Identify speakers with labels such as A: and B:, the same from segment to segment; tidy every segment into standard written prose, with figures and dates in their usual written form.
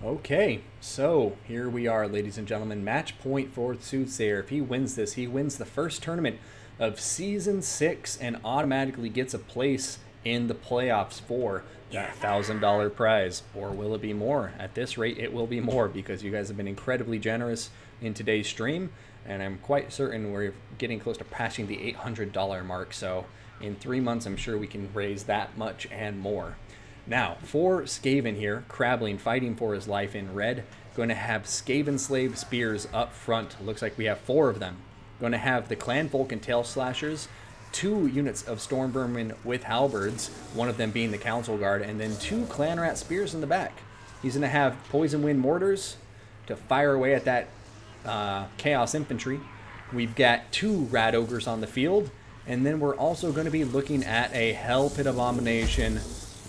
A: Okay, so here we are, ladies and gentlemen. Match point for Soothsayer. If he wins this, he wins the first tournament of Season 6 and automatically gets a place in the playoffs for that $1,000 prize. Or will it be more? At this rate, it will be more because you guys have been incredibly generous in today's stream. And I'm quite certain we're getting close to passing the $800 mark. So in 3 months, I'm sure we can raise that much and more. Now, for Skaven here, Crabling fighting for his life in red. Going to have Skaven Slave Spears up front. Looks like we have 4 of them. Going to have the Clan Folk and Tail Slashers, 2 units of Storm Vermin with Halberds, one of them being the Council Guard, and then 2 Clan Rat Spears in the back. He's going to have Poison Wind Mortars to fire away at that Chaos Infantry. We've got 2 Rat Ogres on the field, and then we're also going to be looking at a Hell Pit Abomination.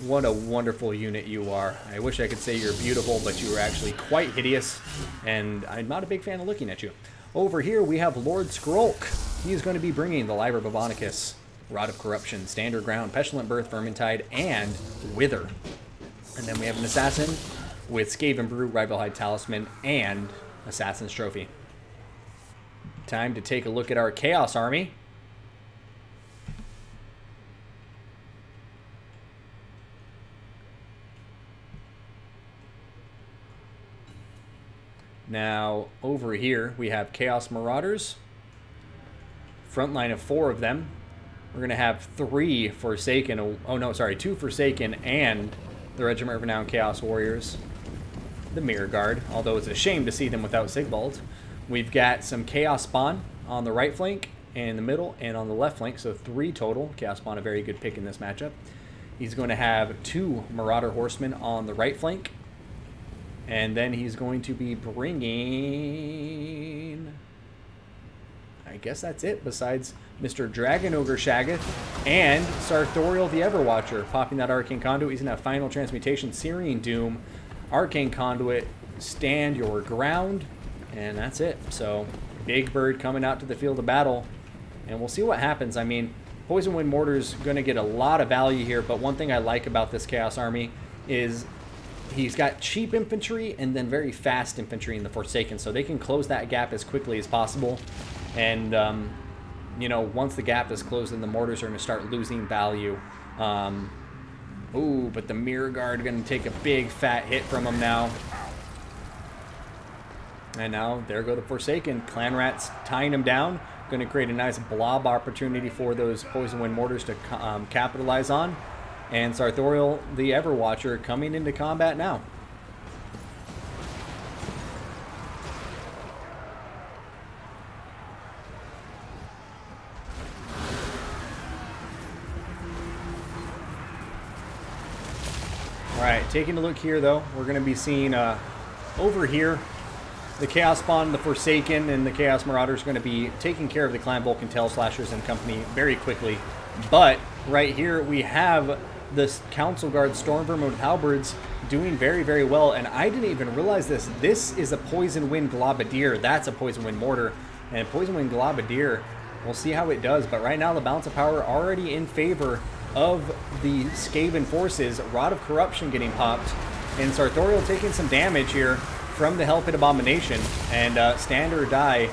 A: What a wonderful unit you are. I wish I could say you're beautiful, but you are actually quite hideous, and I'm not a big fan of looking at you. Over here, we have Lord Skrolk. He is going to be bringing the Liber Bavonicus, Rod of Corruption, Standard Ground, Pestilent Birth, Vermintide, and Wither. And then we have an Assassin with Skaven Brew, Rivalhide Talisman, and Assassin's Trophy. Time to take a look at our Chaos Army. Now, over here, we have Chaos Marauders. Front line of 4 of them. We're going to have 3 Forsaken. Oh, no, sorry, 2 Forsaken and the Regiment of Renowned Chaos Warriors. The Mirror Guard, although it's a shame to see them without Sigvald. We've got some Chaos Spawn on the right flank, in the middle, and on the left flank, so 3 total. Chaos Spawn, a very good pick in this matchup. He's going to have 2 Marauder Horsemen on the right flank. And then he's going to be bringing... I guess that's it, besides Mr. Dragon Ogre Shaggoth and Sartorial the Everwatcher. Popping that Arcane Conduit. He's going to have Final Transmutation, Syrian Doom, Arcane Conduit, Stand Your Ground, and that's it. So, Big Bird coming out to the field of battle. And we'll see what happens. I mean, Poison Wind Mortar's going to get a lot of value here, but one thing I like about this Chaos Army is... he's got cheap infantry and then very fast infantry in the Forsaken, so they can close that gap as quickly as possible. And, you know, once the gap is closed, then the mortars are going to start losing value. Ooh, but the Mirror Guard going to take a big fat hit from him now. And now, there go the Forsaken. Clan Rats tying him down. Going to create a nice blob opportunity for those Poison Wind Mortars to capitalize on. And Sartorial, the Everwatcher, coming into combat now. Alright, taking a look here, though, we're going to be seeing over here, the Chaos Spawn, the Forsaken, and the Chaos Marauders are going to be taking care of the Clan Vulcan Tail Slashers and company very quickly. But right here, we have... this Council Guard Storm Vermin with Halberds doing very, very well. And I didn't even realize this. This is a Poison Wind Globadier. That's a Poison Wind Mortar. And Poison Wind Globadier, we'll see how it does. But right now, the balance of power already in favor of the Skaven forces. Rod of Corruption getting popped. And Sartorial taking some damage here from the Hell Pit Abomination. And Stand or Die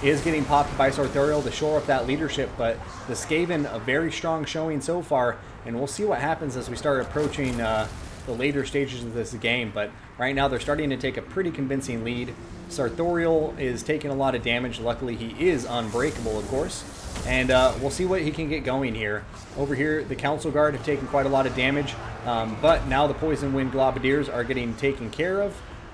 A: is getting popped by Sartorial to shore up that leadership. But the Skaven, a very strong showing so far. And we'll see what happens as we start approaching the later stages of this game. But right now, they're starting to take a pretty convincing lead. Sartorial is taking a lot of damage. Luckily, he is unbreakable, of course. And we'll see what he can get going here. Over here, the Council Guard have taken quite a lot of damage. But now the Poison Wind Globadiers are getting taken care of.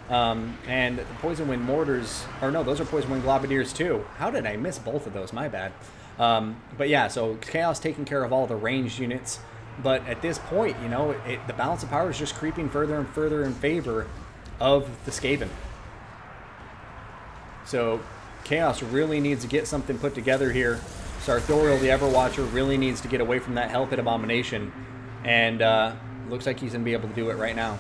A: And the Poison Wind Mortars... or no, those are Poison Wind Globadiers too. How did I miss both of those? My bad. But yeah, so Chaos taking care of all the ranged units. But at this point, you know, the balance of power is just creeping further and further in favor of the Skaven. So Chaos really needs to get something put together here. Sartorial, the Everwatcher, really needs to get away from that Hell Pit Abomination. And looks like he's going to be able to do it right now.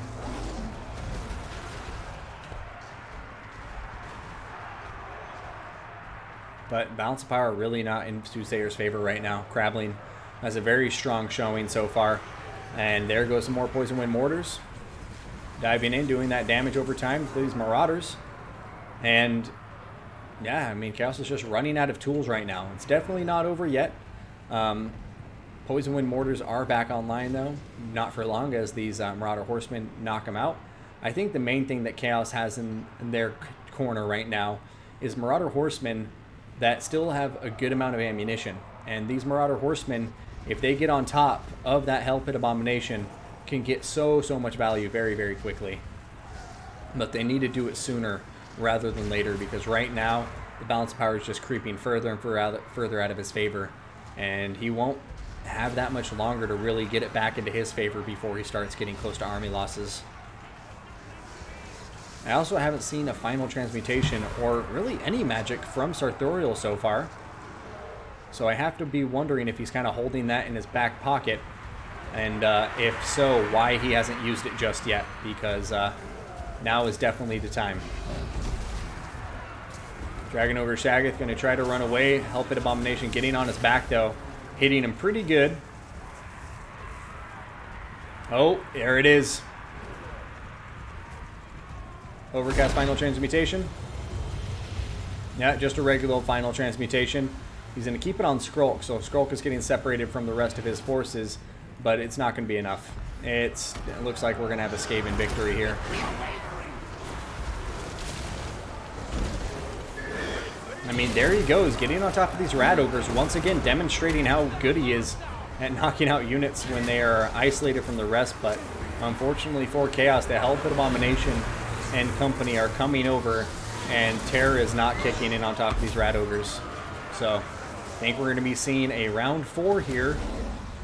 A: But balance of power really not in Soothsayer's favor right now. Crabling has a very strong showing so far. And there goes some more Poison Wind Mortars. diving in, doing that damage over time to these Marauders. And yeah, I mean, Chaos is just running out of tools right now. It's definitely not over yet. Poison Wind Mortars are back online, though. Not for long, as these Marauder Horsemen knock them out. I think the main thing that Chaos has in their corner right now is Marauder Horsemen that still have a good amount of ammunition. And these Marauder Horsemen, if they get on top of that Hell Pit Abomination, can get so much value very, very quickly. But they need to do it sooner rather than later, because right now the balance of power is just creeping further and further out of his favor, and he won't have that much longer to really get it back into his favor before he starts getting close to army losses. I also haven't seen a final transmutation or really any magic from Sartorial so far, so I have to be wondering if he's kind of holding that in his back pocket, and if so, why he hasn't used it just yet, because now is definitely the time. Dragon Ogre Shaggoth going to try to run away. Hell Pit Abomination getting on his back, though. Hitting him pretty good. Oh, there it is. Overcast Final Transmutation. Yeah, just a regular Final Transmutation. He's going to keep it on Skrulk, so Skrulk is getting separated from the rest of his forces, but it's not going to be enough. It looks like we're going to have a Skaven victory here. I mean, there he goes, getting on top of these Rat Ogres, once again demonstrating how good he is at knocking out units when they are isolated from the rest. But unfortunately for Chaos, the Hell Pit Abomination and company are coming over, and Terror is not kicking in on top of these Rat Ogres. So I think we're going to be seeing a round 4 here,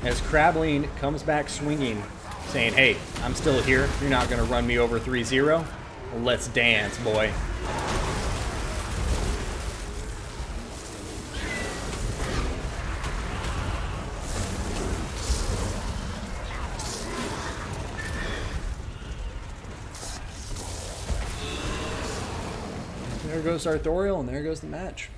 A: as Crabling comes back swinging, saying, hey, I'm still here. You're not going to run me over 3-0. Let's dance, boy. There goes Sartorial, and there goes the match.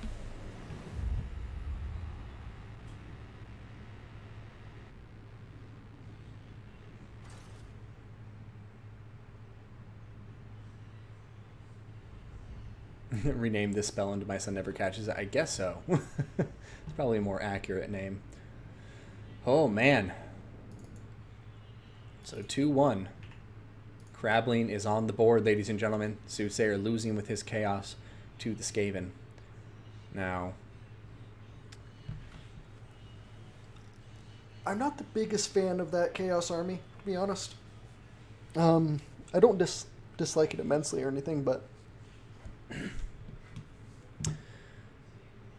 A: Rename this spell into My Son Never Catches It. I guess so. It's probably a more accurate name. Oh, man. So 2-1. Crabling is on the board, ladies and gentlemen. Soothsayer losing with his Chaos to the Skaven. Now,
B: I'm not the biggest fan of that Chaos army, to be honest. I don't dislike it immensely or anything, but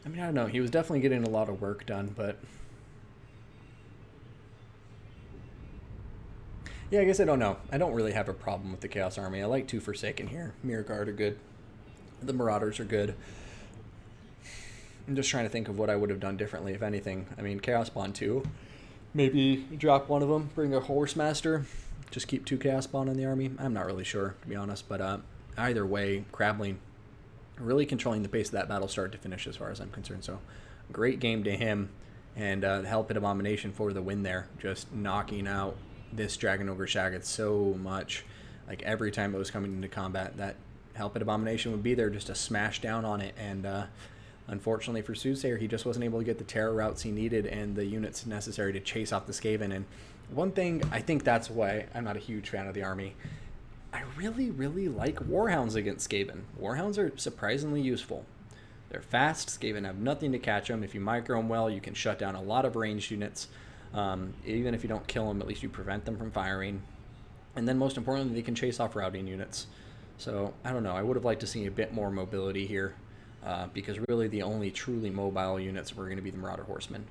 A: I mean, I don't know. He was definitely getting a lot of work done, but yeah, I guess I don't know. I don't really have a problem with the Chaos Army. I like 2 Forsaken here. Mirror Guard are good. The Marauders are good. I'm just trying to think of what I would have done differently, if anything. I mean, Chaos Spawn 2. Maybe drop one of them, bring a Horse Master, just keep 2 Chaos Spawn in the army. I'm not really sure, to be honest, but either way, Crabling really controlling the pace of that battle start to finish as far as I'm concerned. So great game to him, and the Hell Pit Abomination for the win there, just knocking out this Dragon Ogre Shaggoth so much. Like every time it was coming into combat, that Hell Pit Abomination would be there just to smash down on it, and unfortunately for Soothsayer, he just wasn't able to get the terror routes he needed and the units necessary to chase off the Skaven. And one thing, I think that's why I'm not a huge fan of the army. I really, really like Warhounds against Skaven. Warhounds are surprisingly useful. They're fast. Skaven have nothing to catch them. If you micro them well, you can shut down a lot of ranged units. Even if you don't kill them, at least you prevent them from firing. And then most importantly, they can chase off routing units. So, I don't know. I would have liked to see a bit more mobility here, because really the only truly mobile units were going to be the Marauder Horsemen.